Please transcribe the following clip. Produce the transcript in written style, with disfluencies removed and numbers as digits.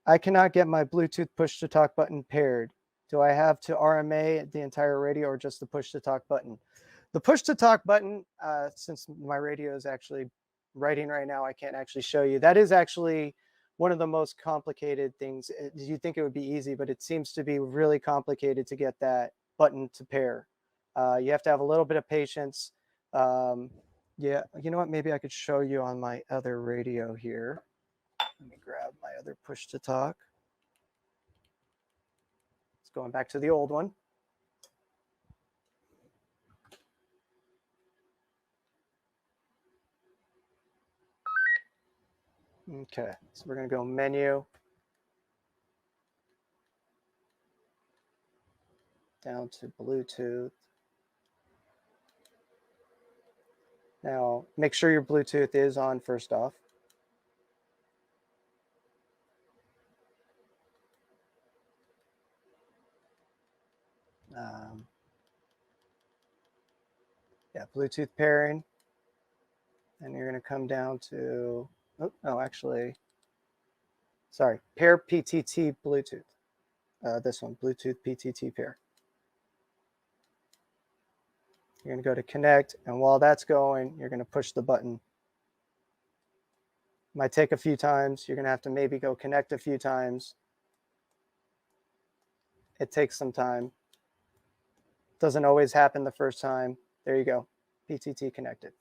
I cannot get my Bluetooth push to talk button paired. Do I have to RMA the entire radio or just the push to talk button? The push to talk button, since my radio is actually writing right now, I can't actually show you. That is actually one of the most complicated things. You think it would be easy, but it seems to be really complicated to get that button to pair. You have to have a little bit of patience. Yeah, you know what? Maybe I could show you on my other radio here. Let me grab my other push to talk. It's going back to the old one. Okay, so we're going to go menu, down to Bluetooth. Now, make sure your Bluetooth is on first off. Yeah, Bluetooth pairing. And you're going to come down to, actually, sorry, pair PTT Bluetooth. This one, Bluetooth PTT pair. You're going to go to connect, and while that's going, you're going to push the button. Might take a few times. You're going to have to maybe go connect a few times. It takes some time. Doesn't always happen the first time. There you go. PTT connected.